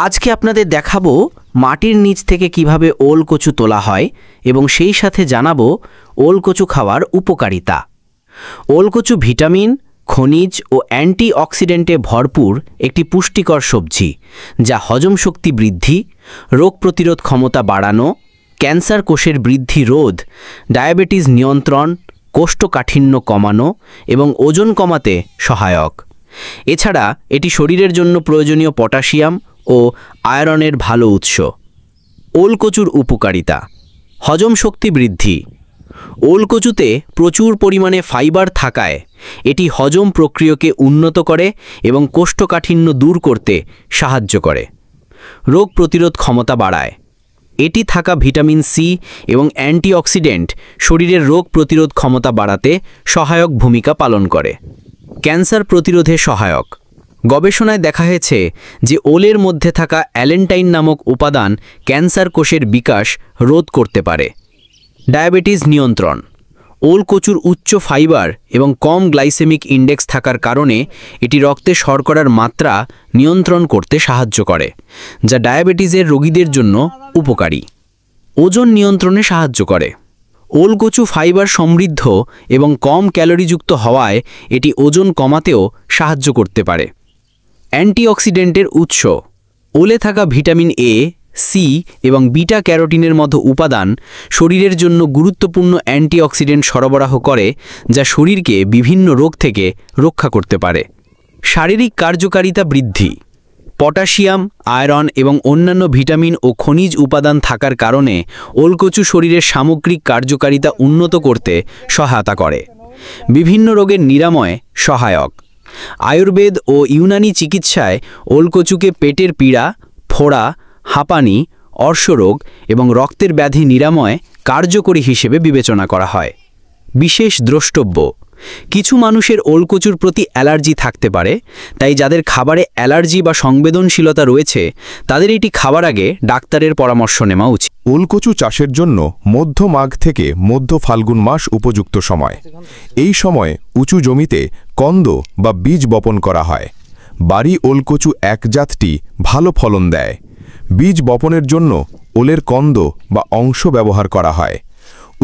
আজকে আপনাদের দেখাবো মাটির নিচ থেকে কিভাবে ওল কচু তোলা হয় এবং সেই সাথে জানাবো ওল কচু খাওয়ার উপকারিতা। ওল কচু ভিটামিন, খনিজ ও অ্যান্টিঅক্সিডেন্টে ভরপুর একটি পুষ্টিকর সবজি, যা হজম শক্তি বৃদ্ধি, রোগ প্রতিরোধ ক্ষমতা বাড়ানো, ক্যান্সার কোষের বৃদ্ধি রোধ, ডায়াবেটিস নিয়ন্ত্রণ, কোষ্ঠকাঠিন্য কমানো এবং ওজন কমাতে সহায়ক। এছাড়া এটি শরীরের জন্য প্রয়োজনীয় পটাশিয়াম ও আয়রনের ভালো উৎস। ওল কচুর উপকারিতা: হজম শক্তি বৃদ্ধি। ওল কচুতে প্রচুর পরিমাণে ফাইবার থাকায় এটি হজম প্রক্রিয়াকে উন্নত করে এবং কোষ্ঠকাঠিন্য দূর করতে সাহায্য করে। রোগ প্রতিরোধ ক্ষমতা বাড়ায়। এটি থাকা ভিটামিন সি এবং অ্যান্টিঅক্সিডেন্ট শরীরের রোগ প্রতিরোধ ক্ষমতা বাড়াতে সহায়ক ভূমিকা পালন করে। ক্যান্সার প্রতিরোধে সহায়ক। গবেষণায় দেখা হয়েছে যে ওলের মধ্যে থাকা অ্যালেন্টাইন নামক উপাদান ক্যান্সার কোষের বিকাশ রোধ করতে পারে। ডায়াবেটিস নিয়ন্ত্রণ। ওল কচুর উচ্চ ফাইবার এবং কম গ্লাইসেমিক ইন্ডেক্স থাকার কারণে এটি রক্তে শর্করার মাত্রা নিয়ন্ত্রণ করতে সাহায্য করে, যা ডায়াবেটিসের রোগীদের জন্য উপকারী। ওজন নিয়ন্ত্রণে সাহায্য করে। ওল কচু ফাইবার সমৃদ্ধ এবং কম ক্যালোরিযুক্ত হওয়ায় এটি ওজন কমাতেও সাহায্য করতে পারে। অ্যান্টিঅক্সিডেন্টের উৎস। ওলে থাকা ভিটামিন এ, সি এবং বিটা ক্যারোটিনের মতো উপাদান শরীরের জন্য গুরুত্বপূর্ণ অ্যান্টিঅক্সিডেন্ট সরবরাহ করে, যা শরীরকে বিভিন্ন রোগ থেকে রক্ষা করতে পারে। শারীরিক কার্যকারিতা বৃদ্ধি। পটাশিয়াম, আয়রন এবং অন্যান্য ভিটামিন ও খনিজ উপাদান থাকার কারণে ওল কচু শরীরের সামগ্রিক কার্যকারিতা উন্নত করতে সহায়তা করে। বিভিন্ন রোগের নিরাময়ে সহায়ক। আয়ুর্বেদ ও ইউনানি চিকিৎসায় ওল কচুকে পেটের পীড়া, ফোড়া, হাঁপানি, অর্শরোগ এবং রক্তের ব্যাধি নিরাময়ে কার্যকরী হিসেবে বিবেচনা করা হয়। বিশেষ দ্রষ্টব্য: কিছু মানুষের ওল কচুর প্রতি অ্যালার্জি থাকতে পারে, তাই যাদের খাবারে অ্যালার্জি বা সংবেদনশীলতা রয়েছে তাদের এটি খাবার আগে ডাক্তারের পরামর্শ নেওয়া উচিত। ওল কচু চাষের জন্য মধ্য মাঘ থেকে মধ্য ফাল্গুন মাস উপযুক্ত সময়। এই সময়ে উঁচু জমিতে কন্দ বা বীজ বপন করা হয়। বাড়ি ওল কচু এক জাতটি ভালো ফলন দেয়। বীজ বপনের জন্য ওলের কন্দ বা অংশ ব্যবহার করা হয়।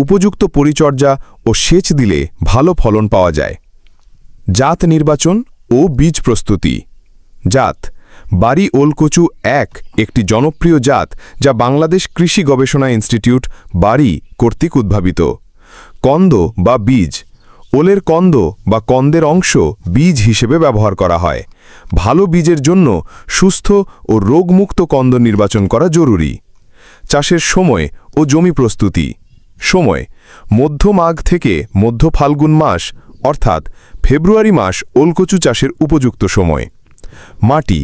উপযুক্ত পরিচর্যা ও সেচ দিলে ভালো ফলন পাওয়া যায়। জাত নির্বাচন ও বীজ প্রস্তুতি। জাত: বাড়ি ওল কচু একটি জনপ্রিয় জাত যা বাংলাদেশ কৃষি গবেষণা ইনস্টিটিউট বাড়ি কর্তৃক উদ্ভাবিত। কন্দ বা বীজ: ওলের কন্দ বা কন্দের অংশ বীজ হিসেবে ব্যবহার করা হয়। ভালো বীজের জন্য সুস্থ ও রোগমুক্ত কন্দ নির্বাচন করা জরুরি। চাষের সময় ও জমি প্রস্তুতি। সময়: মধ্য মাঘ থেকে মধ্য ফাল্গুন মাস অর্থাৎ ফেব্রুয়ারি মাস ওল কচু চাষের উপযুক্ত সময়। মাটি: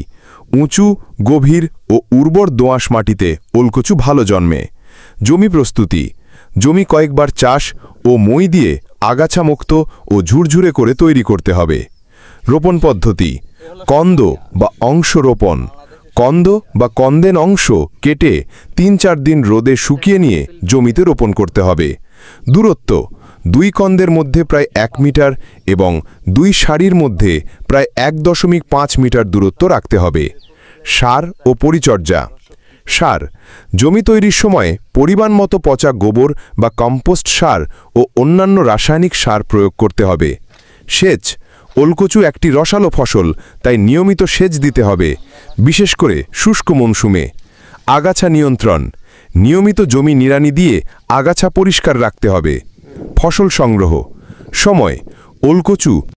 উঁচু, গভীর ও উর্বর দোআঁশ মাটিতে ওল কচু ভালো জন্মে। জমি প্রস্তুতি: জমি কয়েকবার চাষ ও মই দিয়ে আগাছামুক্ত ও ঝুরঝুরে করে তৈরি করতে হবে। রোপণ পদ্ধতি: কন্দ বা অংশ রোপণ। কন্দ বা কন্দেন অংশ কেটে ৩-৪ দিন রোদে শুকিয়ে নিয়ে জমিতে রোপণ করতে হবে। দূরত্ব: 2 কন্দের মধ্যে প্রায় 1 মিটার এবং 2 সারির মধ্যে প্রায় 1.5 মিটার দূরত্ব রাখতে হবে। সার ও পরিচর্যা। সার: জমি তৈরির সময় পরিমাণ মতো পচা গোবর বা কম্পোস্ট সার ও অন্যান্য রাসায়নিক সার প্রয়োগ করতে হবে। সেচ: ওল কচু একটি রসালো ফসল, তাই নিয়মিত সেচ দিতে হবে, বিশেষ করে শুষ্ক মৌসুমে। আগাছা নিয়ন্ত্রণ: নিয়মিত জমি নিড়ানি দিয়ে আগাছা পরিষ্কার রাখতে হবে। ফসল সংগ্রহ। সময়: ওল কচু